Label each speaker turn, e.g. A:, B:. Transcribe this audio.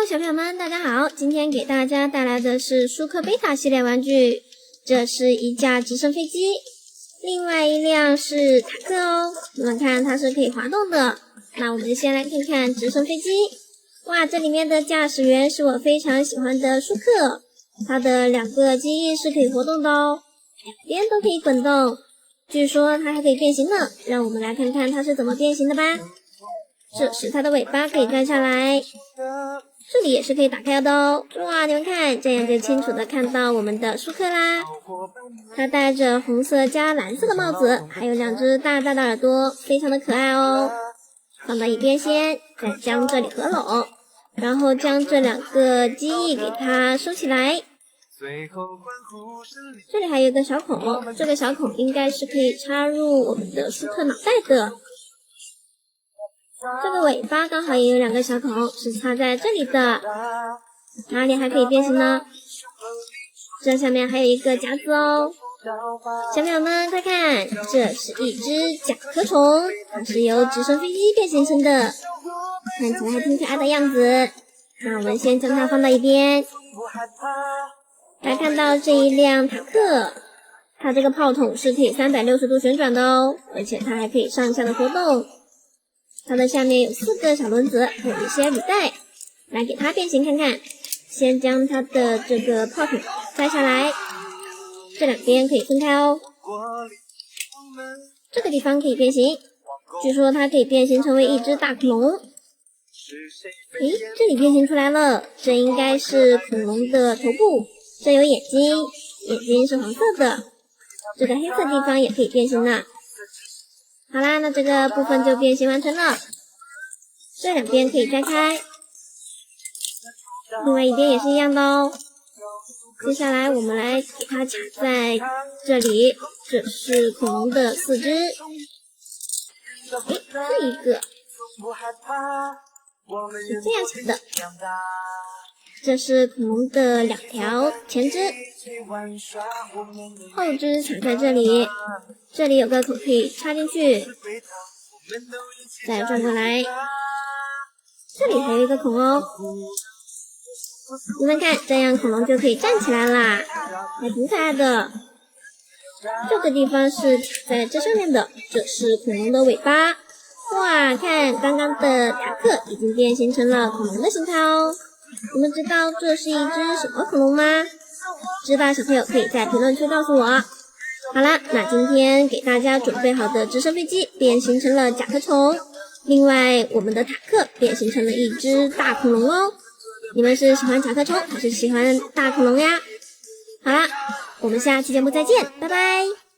A: 小朋友們，大家好！今天給大家帶來的是舒克貝塔系列玩具，這是一架直升飛機，另外一輛是坦克哦。你們看，它是可以滑動的。那我們先來看看直升飛机。哇，這裡面的駕駛員是我非常喜歡的舒克，它的2個機翼是可以活動的哦，兩邊都可以滾動。據說它還可以變形呢，讓我們來看看它是怎麼變形的吧。這是它的尾巴可以摘下來，這裡也是可以打開的哦。哇，你們看，這樣就清楚的看到我們的舒克啦。它戴着紅色加藍色的帽子，還有2隻大大的耳朵，非常的可愛哦。放到一邊先，再將這裡合攏，然後將這2個機翼給它收起來。這裡還有一個小孔，這個小孔應該是可以插入我們的舒克腦袋的。這個尾巴剛好也有2個小孔，是插在這裡的。哪裡還可以變形呢？這下面還有一個夾子哦。小朋友們快看，這是一隻甲殼蟲，它是由直升飛機變形成的，看起來還挺可愛的樣子。那我們先將它放到一邊。來看到這一輛坦克，它這個炮筒是可以360度旋轉的哦，而且它還可以上下的活動。它的下面有4個小輪子，還有一些履帶，來給它变形看看。先將它的這個炮筒摘下來，這2邊可以分開哦。這個地方可以變形，據說它可以變形成為一隻大恐龍。誒，這裡變形出來了，這應該是恐龍的頭部，這有眼睛，眼睛是黃色的，這個黑色地方也可以變形呢。好啦，那這個部分就變形完成了，這2邊可以摘開，另外一邊也是一樣的哦。接下來我們來給它卡在這裡，這是恐龍的4肢。這一個是這樣卡的，這是恐龍的2條前肢，後肢卡在這裡，這裡有個孔可以插進去，再轉過來，這裡還有一個孔哦。你們看，這樣恐龍就可以站起來啦，還挺可愛的。這個地方是卡在這上面的，這是恐龍的尾巴。哇，看剛剛的坦克已經變形成了恐龍的形態哦。你們知道這是一隻什麼恐龍嗎？知道小朋友可以在評論區告訴我。好啦，那今天給大家準備好的直升飛機變形成了甲殼蟲，另外我們的坦克变形成了一隻大恐龍哦。你們是喜歡甲殼蟲還是喜歡大恐龍呀？好啦，我們下期節目再見，拜拜。